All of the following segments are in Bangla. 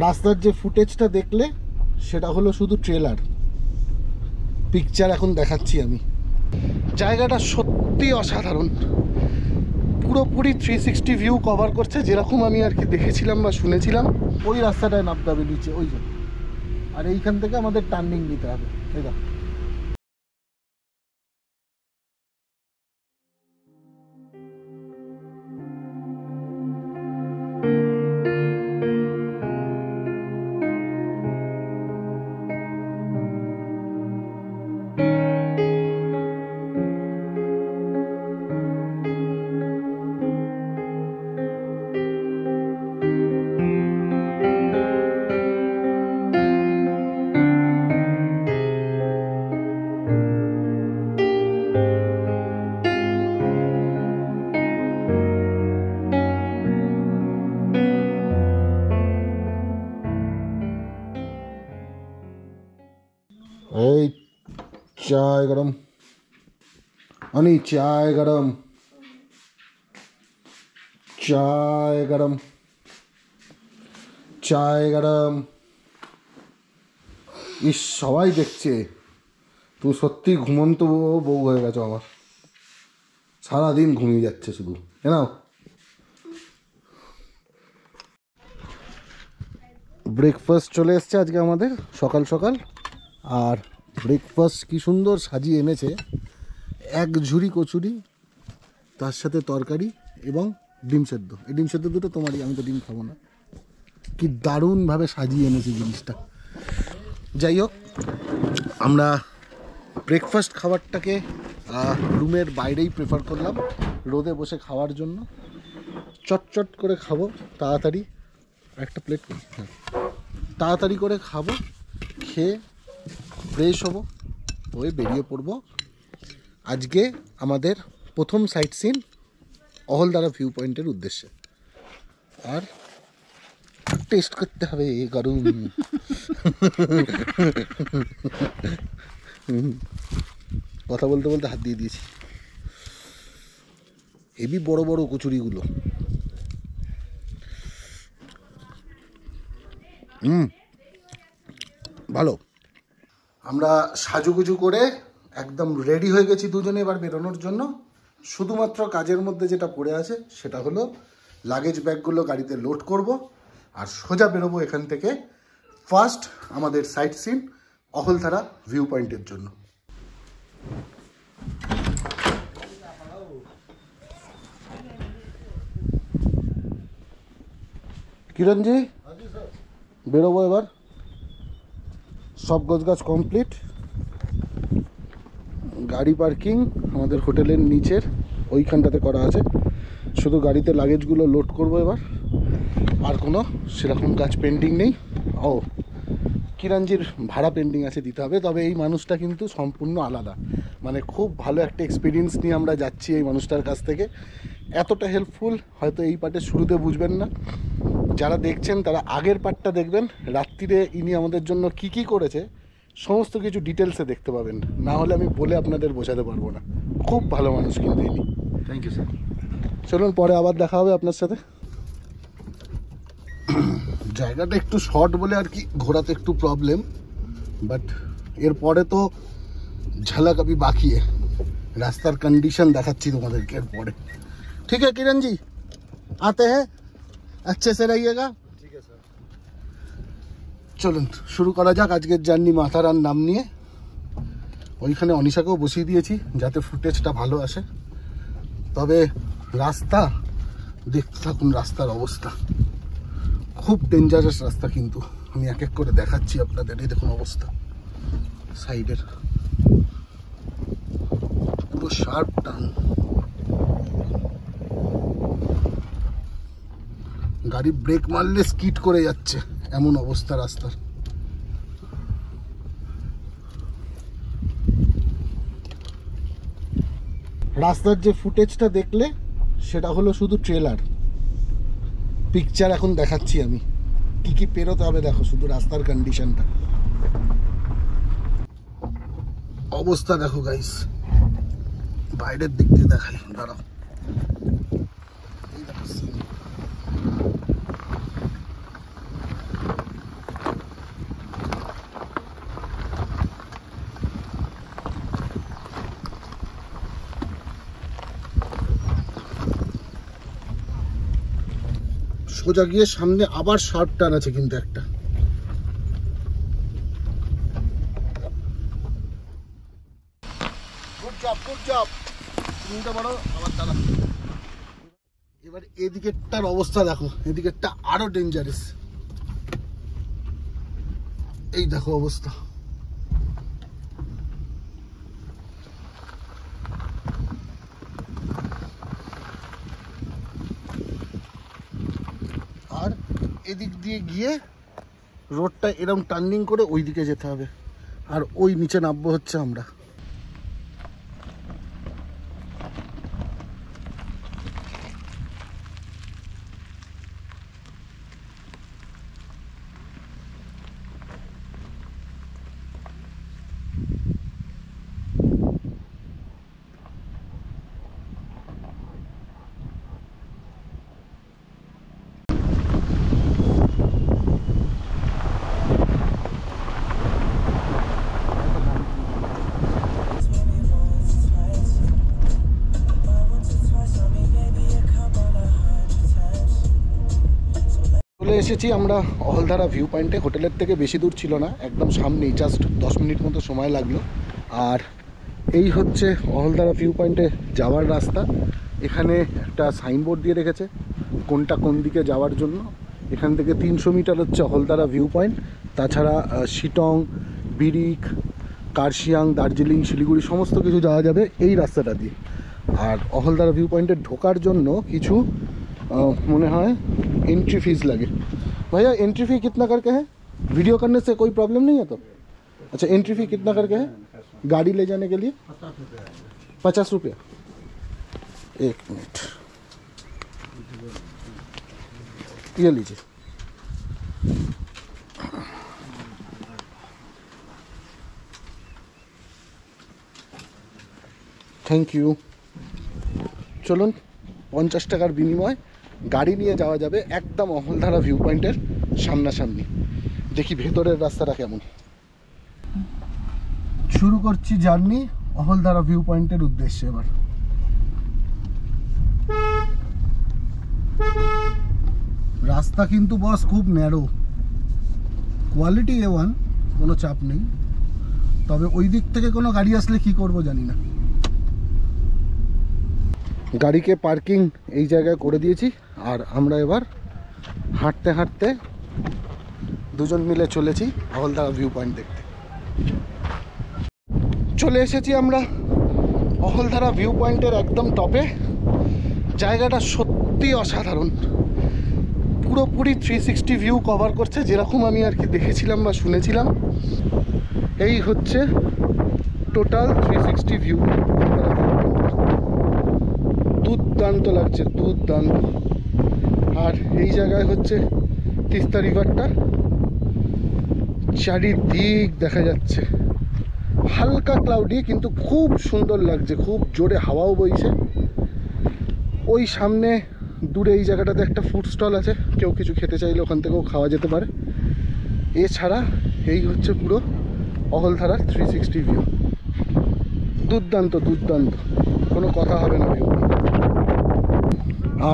রাস্তার যে ফুটেজটা দেখলে সেটা হলো শুধু ট্রেলার, পিকচার এখন দেখাচ্ছি আমি। জায়গাটা সত্যি অসাধারণ, পুরোপুরি 360 ভিউ কভার করছে, যেরকম আমি আর কি দেখেছিলাম বা শুনেছিলাম। ওই রাস্তাটায় নামতে হবে নিচে, ওই যে, আর এইখান থেকে আমাদের টার্নিং নিতে হবে। এই দেখো, এই চায় গরম, অনি চায় গরম, চায় গরম, চায় গরম। ইস, সবাই দেখছে, তুমি সত্যি ঘুমন্ত বউ হয়ে গেছো আমার, সারাদিন ঘুমিয়ে যাচ্ছে শুধু। নাও, ব্রেকফাস্ট চলে এসছে আজকে আমাদের সকাল সকাল। আর ব্রেকফাস্ট কি সুন্দর সাজিয়ে এনেছে, এক ঝুড়ি কচুরি, তার সাথে তরকারি এবং ডিম সেদ্ধ। এই ডিম সেদ্ধ দুটো তোমারই, আমি তো ডিম খাবো না। কি দারুণভাবে সাজিয়ে এনেছে জিনিসটা। যাই হোক, আমরা ব্রেকফাস্ট খাবারটাকে রুমের বাইরেই প্রেফার করলাম, রোদে বসে খাওয়ার জন্য। চটচট করে খাবো, তাড়াতাড়ি। একটা প্লেট, হ্যাঁ, তাড়াতাড়ি করে খাবো, খেয়ে ফ্রেশ হবো, হয়ে বেরিয়ে পড়বো আজকে আমাদের প্রথম সাইট সিন অহলদারা ভিউ পয়েন্টের উদ্দেশ্যে। আর টেস্ট করতে হবে গরম। কথা বলতে বলতে হাত দিয়ে দিয়েছি। হেবি বড় বড় কচুরিগুলো। ভালো। আমরা সাজুগুজু করে একদম রেডি হয়ে গেছি দুজনে এবার বেরোনোর জন্য। শুধুমাত্র কাজের মধ্যে যেটা পড়ে আছে সেটা হলো লাগেজ ব্যাগগুলো গাড়িতে লোড করব আর সোজা বেরোবো এখান থেকে ফার্স্ট আমাদের সাইট সিন অহলধারা ভিউ পয়েন্টের জন্য। কিরণজি, বেরোবো এবার। সব গোছগাছ কমপ্লিট, গাড়ি পার্কিং আমাদের হোটেলের নিচের ওইখানটাতে করা আছে। শুধু গাড়িতে লাগেজগুলো লোড করবো এবার, আর কোনো সেরকম কাজ পেন্ডিং নেই। ও, কিরণজির ভাড়া পেন্ডিং আছে, দিতে হবে। তবে এই মানুষটা কিন্তু সম্পূর্ণ আলাদা, মানে খুব ভালো একটা এক্সপিরিয়েন্স নিয়ে আমরা যাচ্ছি এই মানুষটার কাছ থেকে। এতটা হেল্পফুল হয়তো এই পার্টের শুরুতে বুঝবেন না, যারা দেখছেন তারা আগের পার্টটা দেখবেন। রাত্রিরে ইনি আমাদের জন্য কি কি করেছে সমস্ত কিছু ডিটেলসে দেখতে পাবেন, না হলে আমি বলে আপনাদের বোঝাতে পারবো না। খুব ভালো মানুষ কিন্তু ইনি। Thank you sir. চলুন, পরে আবার দেখা হবে আপনার সাথে। জায়গাটা একটু শর্ট বলে আর কি ঘোরাতে একটু প্রবলেম, বাট এরপরে তো ঝলক अभी বাকি है, রাস্তার কন্ডিশন দেখাচ্ছি তোমাদেরকে এরপরে। ঠিক আছে কিরণ জি, आते हैं, अच्छे से रहिएगा। ঠিক আছে স্যার। চলুন শুরু করা যাক আজকের জার্নি মাথারার নাম নিয়ে। ওইখানে অনিশাকেও বসিয়ে দিয়েছি যাতে ফুটেজটা ভালো আসে। তবে রাস্তা দেখতে থাকুন, রাস্তার অবস্থা খুব ডেঞ্জারাস রাস্তা, কিন্তু আমি এক এক করে দেখাচ্ছি আপনাদের। এই দেখুন অবস্থা, সাইডের পুরো শার্প টার্ন, গাড়ি ব্রেক মারলে স্কিড করে যাচ্ছে, এমন অবস্থা রাস্তার। রাস্তার যে ফুটেজটা দেখলে সেটা হলো শুধু ট্রেলার, পিকচার এখন দেখাচ্ছি আমি। কি কি পেরোতে হবে দেখো শুধু, রাস্তার কন্ডিশনটা, অবস্থা দেখো গাইস। বাইরের দিক দিয়ে দেখাই, দাঁড়াও। এই দেখো সিন, সোজা গিয়ে সামনে আবার শার্প টার্ন আছে কিন্তু একটা। গুড জব তুমি বড় আবার দাঁড়া। এবার এদিকেরটার অবস্থা দেখো, এদিকেরটা আরো ডেঞ্জারাস। এই দেখো অবস্থা। আর এদিক দিয়ে গিয়ে রোডটা এরকম টার্নিং করে ওই দিকে যেতে হবে, আর ওই নিচে নামবো হচ্ছে আমরা। চলে এসেছি আমরা অহলধারা ভিউ পয়েন্টে। হোটেলের থেকে বেশি দূর ছিল না, একদম সামনেই, জাস্ট 10 মিনিট মতো সময় লাগলো। আর এই হচ্ছে অহলধারা ভিউ পয়েন্টে যাওয়ার রাস্তা। এখানে একটা সাইনবোর্ড দিয়ে রেখেছে কোনটা কোন দিকে যাওয়ার জন্য। এখান থেকে 300 মিটার হচ্ছে অহলধারা ভিউ পয়েন্ট। তাছাড়া শিটং, বিরিক, কার্শিয়াং, দার্জিলিং, শিলিগুড়ি সমস্ত কিছু যাওয়া যাবে এই রাস্তাটা দিয়ে। আর অহলধারা ভিউ পয়েন্টে ঢোকার জন্য কিছু মনে হয় एंट्री फीस लगे। भैया एंट्री फी कितना करके है? वीडियो करने से कोई प्रॉब्लम नहीं है तो? अच्छा एंट्री फी कितना करके है गाड़ी ले जाने के लिए? 50 रुपया। 1 मिनट ये लीजिए। Thank you. चलुन 50 টাকার বিনিময় গাড়ি নিয়ে যাওয়া যাবে একদম অহলধারা ভিউ পয়েন্টের সামনাসামনি। দেখি ভেতরের রাস্তাটা কেমন। শুরু করছি জার্নি অহলধারা ভিউ পয়েন্টের উদ্দেশ্যে। এবার রাস্তা কিন্তু বস খুব ন্যারো, কোয়ালিটি A1, কোনো চাপ নেই। তবে ওই দিক থেকে কোনো গাড়ি আসলে কি করব জানি না। গাড়িকে পার্কিং এই জায়গায় করে দিয়েছি, আর আমরা এবার হাঁটতে হাঁটতে দুজন মিলে চলেছি অহলধারা ভিউ পয়েন্ট দেখতে। চলে এসেছি আমরা অহলধারা ভিউ পয়েন্টের একদম টপে। জায়গাটা সত্যি অসাধারণ, পুরোপুরি 360 ভিউ কভার করছে, যেরকম আমি আর কি দেখেছিলাম বা শুনেছিলাম। এই হচ্ছে টোটাল 360 ভিউ। দুর্দান্ত লাগছে, দুর্দান্ত। আর এই জায়গায় হচ্ছে তিস্তা রিভারটা চারিদিক দেখা যাচ্ছে। হালকা ক্লাউডি কিন্তু খুব সুন্দর লাগছে, খুব জোরে হাওয়াও বইছে। ওই সামনে দূরে এই জায়গাটাতে একটা ফুড স্টল আছে, কেউ কিছু খেতে চাইলে ওখান থেকেও খাওয়া যেতে পারে। এছাড়া এই হচ্ছে পুরো অহলধারার 360 ভিউ। দুর্দান্ত দুর্দান্ত, কোনো কথা হবে না ভিউ।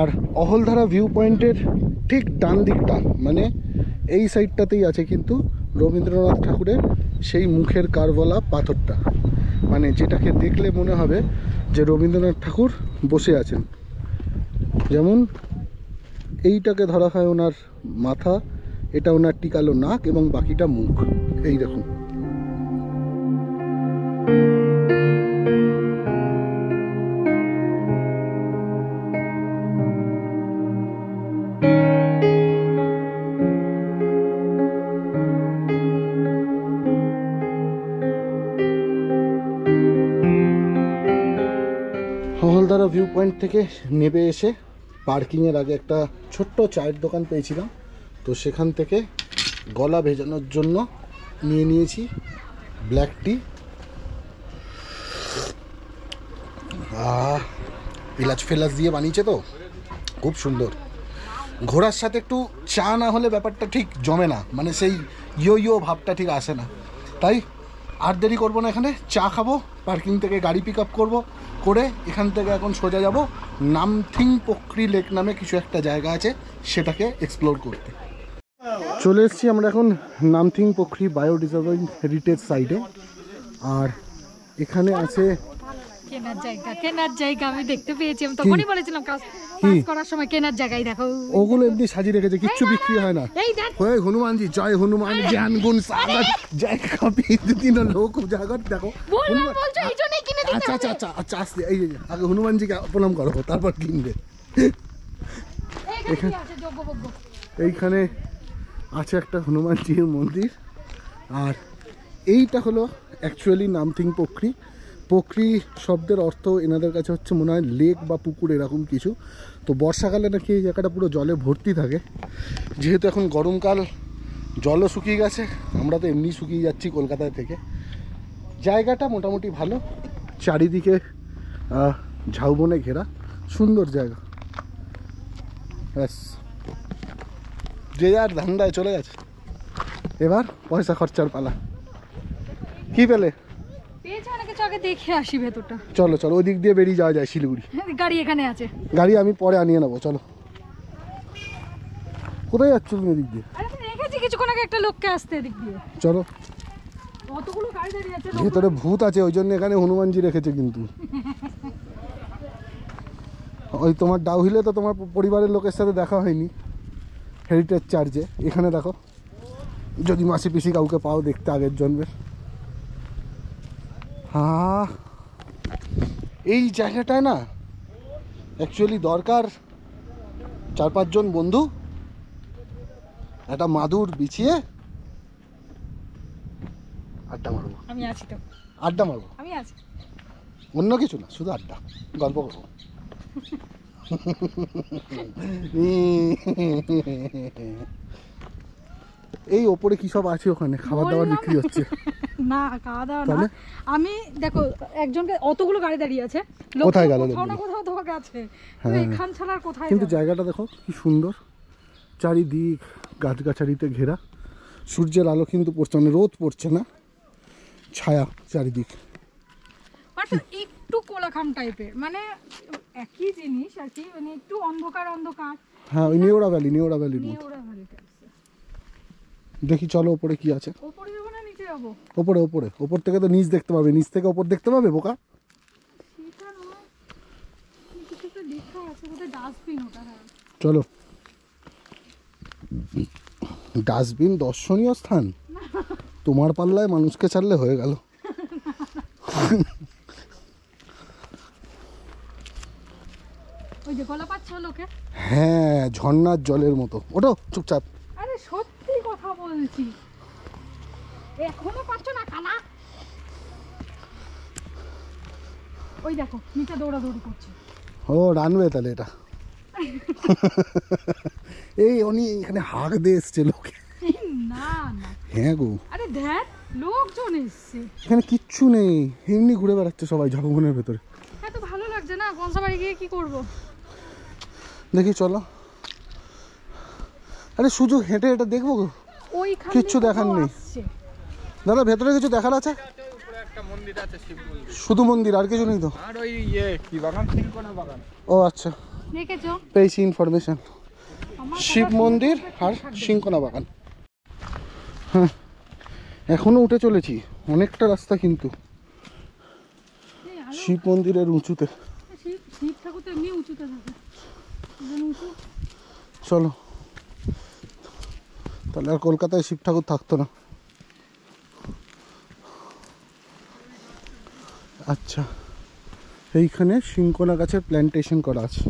আর অহলধারা ভিউ পয়েন্টের ঠিক ডান দিকটা, মানে এই সাইডটাতেই আছে কিন্তু রবীন্দ্রনাথ ঠাকুরের সেই মুখের কারওয়ালা পাথরটা, মানে যেটাকে দেখলে মনে হবে যে রবীন্দ্রনাথ ঠাকুর বসে আছেন। যেমন এইটাকে ধরা হয় ওনার মাথা, এটা ওনার টিকালো নাক এবং বাকিটা মুখ। এই দেখুন। অহলধারা ভিউ পয়েন্ট থেকে নেমে এসে পার্কিংয়ের আগে একটা ছোট্ট চায়ের দোকান পেয়েছিলাম, তো সেখান থেকে গলা ভেজানোর জন্য নিয়ে নিয়েছি ব্ল্যাক টি। এলাচ ফেলাচ দিয়ে বানিয়েছে তো খুব সুন্দর। ঘোড়ার সাথে একটু চা না হলে ব্যাপারটা ঠিক জমে না, মানে সেই ইয়ো ভাবটা ঠিক আসে না। তাই আর দেরি করবো না, এখানে চা খাবো, পার্কিং থেকে গাড়ি পিক আপ করবো, করে এখান থেকে এখন সোজা যাব নামথিং পোখরি লেক নামে কিছু একটা জায়গা আছে, সেটাকে এক্সপ্লোর করতে চলে এসেছি আমরা এখন নামথিং পোখরি বায়োডিভার্সিটি হেরিটেজ সাইটে। আর এখানে আছে কেনার জায়গা আমি দেখতে পেয়েছি, আমি তখনই বলেছিলাম কাজ করার সময় কেনার জায়গায় দেখো, ওগুলো এমনি সাজিয়ে রেখেছে, কিচ্ছু বিক্রি হয় না। ওই হনুমানজি জয় হনুমান জ্ঞান গুণ সাগর জয় কপি তিন লোক জাগর দেখো। আচ্ছা আচ্ছা আচ্ছা আচ্ছা আসতে এই আগে হনুমানজিকে প্রণাম করো, তারপর কিনবে। এইখানে আছে একটা হনুমানজির মন্দির। আর এইটা হলো অ্যাকচুয়ালি নামথিং পোখরি। পোখরি শব্দের অর্থ এনাদের কাছে হচ্ছে মনে হয় লেক বা পুকুর এরকম কিছু। তো বর্ষাকালে নাকি এই জায়গাটা পুরো জলে ভর্তি থাকে, যেহেতু এখন গরমকাল জলও শুকিয়ে গেছে, আমরা তো এমনি শুকিয়ে যাচ্ছি কলকাতায় থেকে। জায়গাটা মোটামুটি ভালো, চারিদিকে ঝাউবনে ঘেরা, সুন্দর জায়গা। ব্যাস, যে যার ধান্দায় চলে গেছে, এবার পয়সা খরচার পালা। কি পেলে? দেখে আসি ভেতরটা। চলো চলো, ওই দিক দিয়ে বেরিয়ে যাওয়া যায় শিলিগুড়ি। গাড়ি এখানে আছে, গাড়ি আমি পরে আনিয়ে নেবো। চলো, কোথায় যাচ্ছ তুমি এদিক দিয়ে? দেখেছি কিছুক্ষণ আগে একটা লোককে আসতে এদিক দিয়ে। চলো, কতগুলো গাড়ি দাঁড়িয়ে আছে, ভেতরে ভূত আছে ওই জন্য এখানে হনুমানজি রেখেছে। কিন্তু ওই তোমার ডাউহিলে তো তোমার পরিবারের লোকের সাথে দেখা হয়নি হেরিটেজ চার্চে। এখানে দেখো, যদি মাসি পিসি কাউকে পাও দেখতে আগের জন্মের। হ্যাঁ, এই জায়গাটায় না অ্যাকচুয়ালি দরকার 4-5 জন বন্ধু, একটা মাদুর বিছিয়ে আড্ডা মারবো। আমি আছি তো, আড্ডা মারবো, আমি আছি, অন্য কিছু না, শুধু আড্ডা, গল্প করবো। এই ওপরে কি সব আছে? ওখানে খাবার দাবার বিক্রি হচ্ছে? না, খাওয়া দাওয়া না। আমি দেখো একজনকে, অতগুলো গাড়ি দাঁড়িয়ে আছে, কোথায় গেল? কোথাও না কোথাও তো আছে, এখান ছাড়া আর কোথায়? কিন্তু জায়গাটা দেখো কি সুন্দর, চারিদিক গাছগাছালিতে ঘেরা, সূর্যের আলো কিন্তু পড়ছে, মানে রোদ পড়ছে না, ছায়া চারিদিক। একটু কোলাখাম টাইপের, মানে একই জিনিস আর কি, মানে একটু অন্ধকার অন্ধকার। হ্যাঁ, ওই নেওড়া ভ্যালি দেখি। চলো ওপরে কি আছে। ওপরে যাবো না নিচে যাবো? ওপরে ওপরে, ওপর থেকে তো নিচ দেখতে পাবে, নিচ থেকে ওপর দেখতে পাবে বোকা। চলো, ডাস্টবিন দর্শনীয় স্থান, তোমার পাল্লায় মানুষকে ছাড়লে হয়ে গেল। হ্যাঁ, ঝর্ণার জলের মতো। ওঠো চুপচাপ। আরে সত্যি কথা বলছি, এখনো পারছো না কানা? ওই দেখো নিচে দৌড়াদৌড়ি করছে। ও রানওয়ে তাহলে এটা। এই উনি এখানে হাঁক দিয়ে এসছে লোকে। না না, হ্যাঁ গো, আরে দেখ লোকজন এসছে, এখানে কিচ্ছু নেই, এমনি ঘুরে বেড়াচ্ছে সবাই ঝাউবনের ভেতরে। এত ভালো লাগছে না, কনসাবাড়ি গিয়ে কি করব? দেখি চলো। আরে সুযোগ হেঁটে হেঁটে দেখবো, কিচ্ছু দেখার নেই। দাদা ভেতরে কিছু দেখার আছে? শুধু মন্দির, আর কিছু নেই তো? ও আচ্ছা, পেয়েছি ইনফরমেশন, শিব মন্দির আর সিংকোনা বাগান। হ্যাঁ, এখনো উঠে চলেছি, অনেকটা রাস্তা কিন্তু শিব মন্দিরের উঁচুতে। চলো, তাহলে আর কলকাতায় শিব ঠাকুর থাকতো না। আচ্ছা, এইখানে সিংকোনা গাছের প্ল্যান্টেশন করা আছে।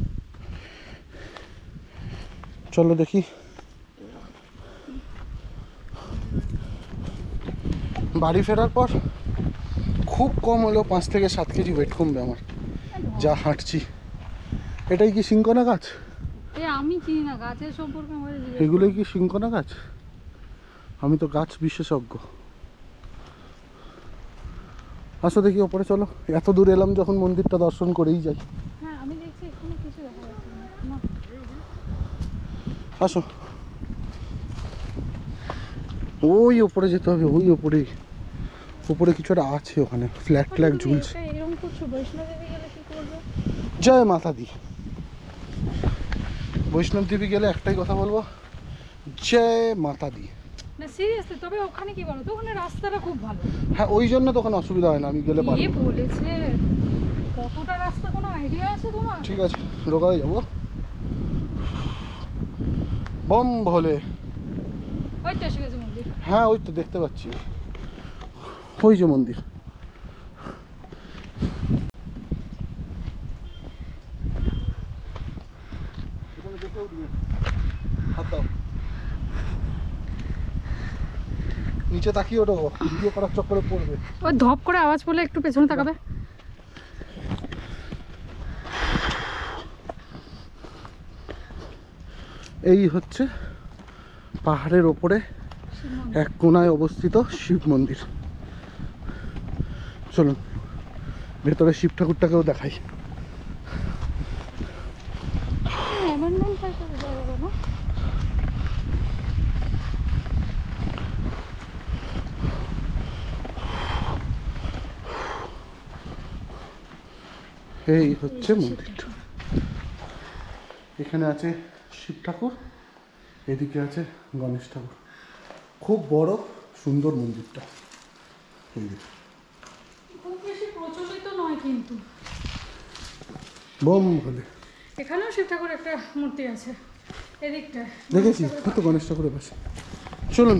চলো দেখি। বাড়ি ফেরার পর খুব কম হলেও 5 থেকে 7 কেজি ওয়েট কমবে আমার, যা হাঁটছি। এটাই কি সিংকোনা গাছ? আমি চিনি না গাছের সম্পর্কে, এগুলোই কি সিংকোনা গাছ? আমি তো গাছ বিশেষজ্ঞ। আসো দেখি ওপরে, চলো। এত দূর এলাম যখন, মন্দিরটা দর্শন করেই যাই। হ্যাঁ, আমি দেখছি এখানে কিছু দেখা যাচ্ছে না। আসো, ওই ওপরে যেতে হবে, ওই ওপরে, ওপরে কিছু একটা আছে, ওখানে ফ্ল্যাগ ঝুলছে। জয় মাতা দি। বৈষ্ণব দেবী গেলে একটাই কথা বলবো, জয় মাতা দি। না সিরিয়াসলি, তবে ওখানে কি বলো তো, ওখানে রাস্তাটা খুব ভালো। হ্যাঁ, ওই জন্য তো কোনো অসুবিধা হয় না, আমি গেলে পারি। কে বলেছে কতটা রাস্তা, কোনো আইডিয়া আছে তোমার? ঠিক আছে, রোগায় যাবো। বম ভোলে। ওই তো এসে গেছে মন্দির। হ্যাঁ, ওই তো দেখতে পাচ্ছি, ওই যে মন্দির। হাত দাও, নিচে তাকিয়ে ওঠো, ভিডিও করার চক্করে পড়বে। ওই ধপ করে আওয়াজ পড়লে একটু পেছনে তাকাবে। এই হচ্ছে পাহাড়ের ওপরে এক কোনায় অবস্থিত শিব মন্দির। চলুন ভেতরে শিব ঠাকুরটাকেও দেখাই। এই হচ্ছে মন্দিরটা। এখানে আছে শিব ঠাকুর, এদিকে আছে গণেশ ঠাকুর। খুব বড় সুন্দর মন্দিরটা। খুব বেশি প্রচলিত নয় কিন্তু। বম বলে এখানেও শিব ঠাকুর একটা মূর্তি আছে এদিকটা, দেখেছি তো গণেশ ঠাকুরের পাশে। চলুন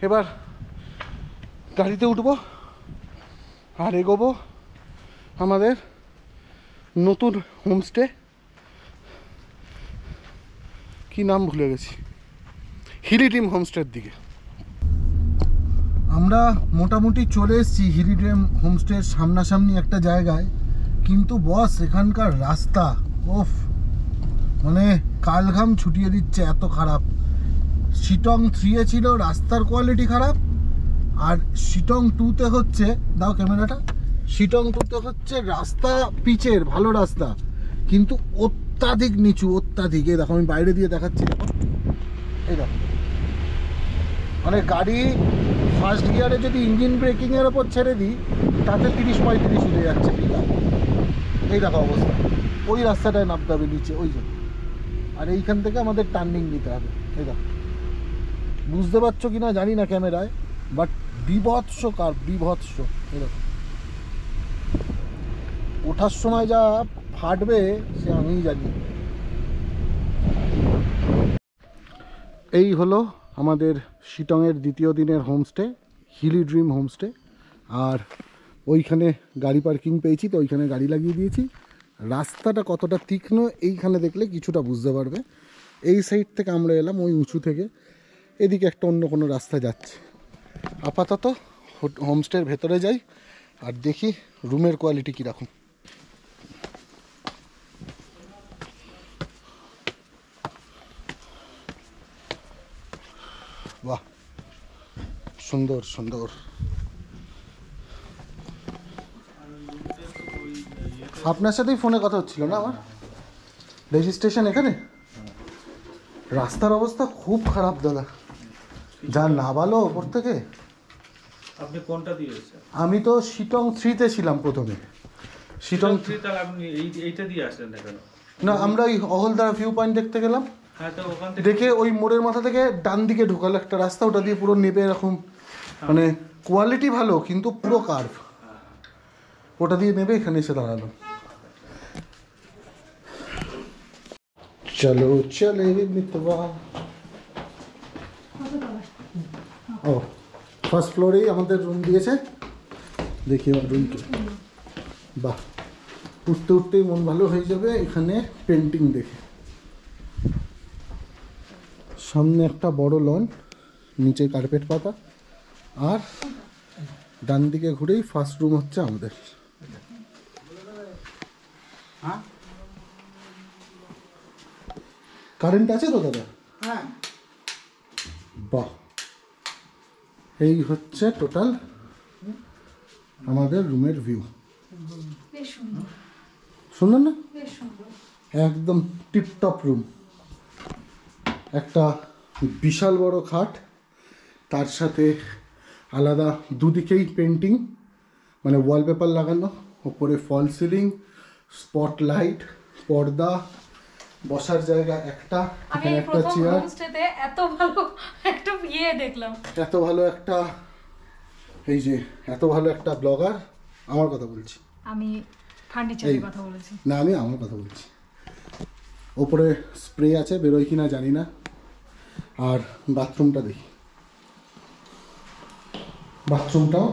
এবার গাড়িতে উঠবো আর এগোবো আমাদের নতুন হোমস্টে, কি নাম ভুলে গেছি, হিলি ড্রিম হোমস্টের দিকে। আমরা মোটামুটি চলে এসেছি হিলি ড্রিম হোমস্টের সামনাসামনি একটা জায়গায়, কিন্তু বস এখানকার রাস্তা ওফ, মানে কালঘাম ছুটিয়ে দিচ্ছে, এত খারাপ। শিটং 3-এ ছিল রাস্তার কোয়ালিটি খারাপ, আর শিটং 2-তে হচ্ছে, দাও ক্যামেরাটা, শিটং 2-তে হচ্ছে রাস্তা পিচের ভালো রাস্তা, কিন্তু অত্যাধিক নিচু, অত্যাধিক। এই দেখো আমি বাইরে দিয়ে দেখাচ্ছি, দেখো এই দেখো, মানে গাড়ি ফার্স্ট গিয়ারে যদি ইঞ্জিন ব্রেকিংয়ের ওপর ছেড়ে দিই তাতে 30-35 উঠে যাচ্ছে পিকআপ। এই দেখো অবস্থা, ওই রাস্তাটায় নামতে হবে নিচে ওই জন্য, আর এইখান থেকে আমাদের টার্নিং নিতে হবে। এই দেখো, বুঝতে পারছো কি না জানি না ক্যামেরায়, বাট বিভৎস কার, বিভৎস। এই দেখো ওঠার সময় যা ফাটবে সে আমিই জানি। এই হলো আমাদের শিটংয়ের দ্বিতীয় দিনের হোমস্টে, হিলি ড্রিম হোমস্টে। আর ওইখানে গাড়ি পার্কিং পেয়েছি, তো ওইখানে গাড়ি লাগিয়ে দিয়েছি। রাস্তাটা কতটা তীক্ষ্ণ এইখানে দেখলে কিছুটা বুঝতে পারবে। এই সাইড থেকে আমরা এলাম ওই উঁচু থেকে, এদিকে একটা অন্য কোনো রাস্তা যাচ্ছে। আপাতত হোমস্টের ভেতরে যাই আর দেখি রুমের কোয়ালিটি কীরকম। বাহ, সুন্দর সুন্দর। আপনার সাথেই ফোনে কথা হচ্ছিল না আমার, রেজিস্ট্রেশন এখানে। রাস্তার অবস্থা খুব খারাপ দাদা, যা না ভালো ওপর থেকে। আপনি কোনটা দিয়েছেন? আমি তো শিটং 3-তে ছিলাম প্রথমে। শিটং 3 তাহলে আপনি এইটা দিয়ে আসলেন না কেন? না, আমরা ওই অহলদার ভিউ পয়েন্ট দেখতে গেলাম, হ্যাঁ, তো ওখান থেকে দেখে ওই মোড়ের মাথা থেকে ডান দিকে ঢুকালো একটা রাস্তা, ওটা দিয়ে পুরো নেবে এরকম, মানে কোয়ালিটি ভালো কিন্তু পুরো কার্ভ, ওটা দিয়ে নেবে এখানে এসে দাঁড়ালো। চলো চলে মিতবা। ও ফার্স্ট ফ্লোরেই আমাদের রুম দিয়েছে, দেখি আমার রুমটা। বাহ, উঠতে উঠতেই মন ভালো হয়ে যাবে এখানে পেন্টিং দেখে। সামনে একটা বড় লন, নিচে কার্পেট পাতা, আর ডান দিকে ঘুরেই ফার্স্ট রুম হচ্ছে আমাদের। কারেন্ট আছে তো দাদা? হ্যাঁ। বাহ, এই হচ্ছে টোটাল আমাদের রুমের ভিউ। বেশ সুন্দর, সুন্দর না? বেশ সুন্দর, একদম টিপটপ রুম। একটা বিশাল বড় খাট, তার সাথে আলাদা দুদিকেই পেন্টিং, মানে ওয়ালপেপার লাগানো, ওপরে ফল সিলিং, স্পটলাইট, পর্দা, বসার জায়গা একটা, আমি এখানে এই একটা প্রথম চেয়ার, হোমস্টেতে এত ভালো একটা দেখলাম। এত ভালো একটা, এই যে এত ভালো একটা ব্লগার, আমার কথা বলছি, আমি ফার্নিচারের কথা বলেছি। না আমি আমার কথা বলছি। ওপরে স্প্রে আছে, বেরোয় কিনা জানি না। আর বাথরুমটা দেখি, বাথরুমটাও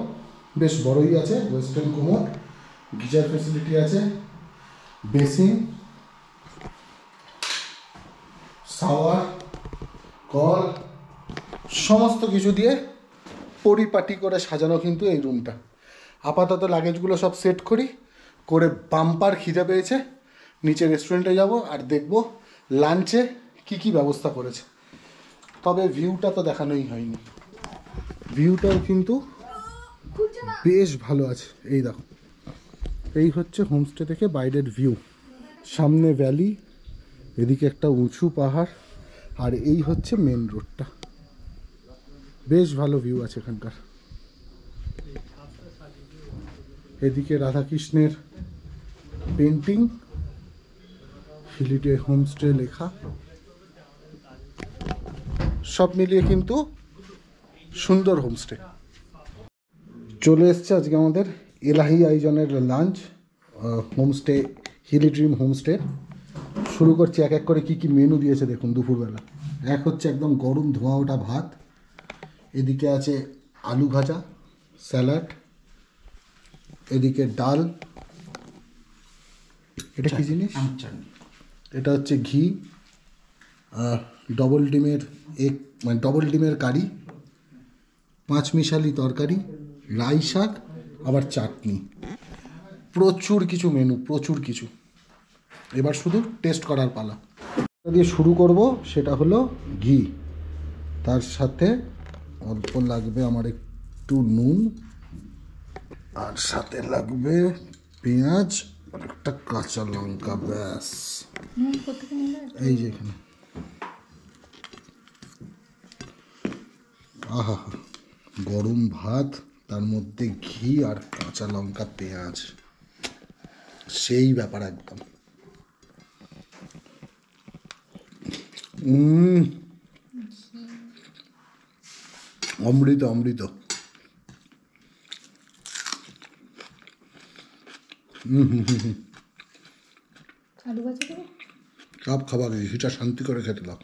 বেশ বড়ই আছে, ওয়েস্টার্ন কোমোড, গিজার ফেসিলিটি আছে, বেসিন, শাওয়ার, কল, সমস্ত কিছু দিয়ে পরিপাটি করে সাজানো কিন্তু এই রুমটা। আপাতত লাগেজগুলো সব সেট করি, করে বাম্পার খিদে পেয়েছে, নিচে রেস্টুরেন্টে যাব আর দেখব লাঞ্চে কি কি ব্যবস্থা করেছে। তবে ভিউটা তো দেখানোই হয়নি, ভিউটাও কিন্তু বেশ ভালো আছে। এই দেখো, এই হচ্ছে হোমস্টে থেকে বাইরের ভিউ, সামনে ভ্যালি, এদিকে একটা উঁচু পাহাড়, আর এই হচ্ছে মেন রোডটা। বেশ ভালো ভিউ আছে এখানকার। এদিকে রাধাকৃষ্ণের পেন্টিং, হিলিডে হোমস্টে লেখা, সব মিলিয়ে কিন্তু সুন্দর হোমস্টে। চলে এসছে আজকে আমাদের এলাহি আয়োজনের lunch, homestay hilly dream homestay. শুরু করছি এক এক করে কি কি মেনু দিয়েছে দেখুন দুপুরবেলা। এক হচ্ছে একদম গরম ধোঁয়া ওঠা ভাত, এদিকে আছে আলু ভাজা, স্যালাড, এদিকে ডাল, এটা কি জিনিস, এটা হচ্ছে ঘি, ডবল ডিমের এগ, মানে ডবল ডিমের কারি, পাঁচমিশালি তরকারি, রাই শাক, আবার চাটনি। প্রচুর কিছু মেনু, প্রচুর কিছু। এবার শুধু টেস্ট করার পালা। দিয়ে শুরু করব, সেটা হলো ঘি, তার সাথে অল্প লাগবে আমার একটু নুন, আর সাথে লাগবে পেঁয়াজ আর একটা কাঁচা লঙ্কা, ব্যাস। এই যে এখানে, আহা, গরম ভাত, তার মধ্যে ঘি আর কাঁচা লঙ্কা পেঁয়াজ, সেই ব্যাপার একদম। অমৃত অমৃত। সব খাবার ঘিটা শান্তি করে খেতে দাও।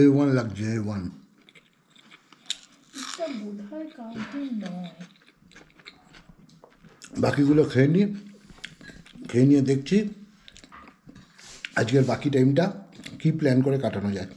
A1 লাগছে, A1। বাকিগুলো খেয়ে নিয়ে দেখছি আজকের বাকি টাইমটা কি প্ল্যান করে কাটানো যায়।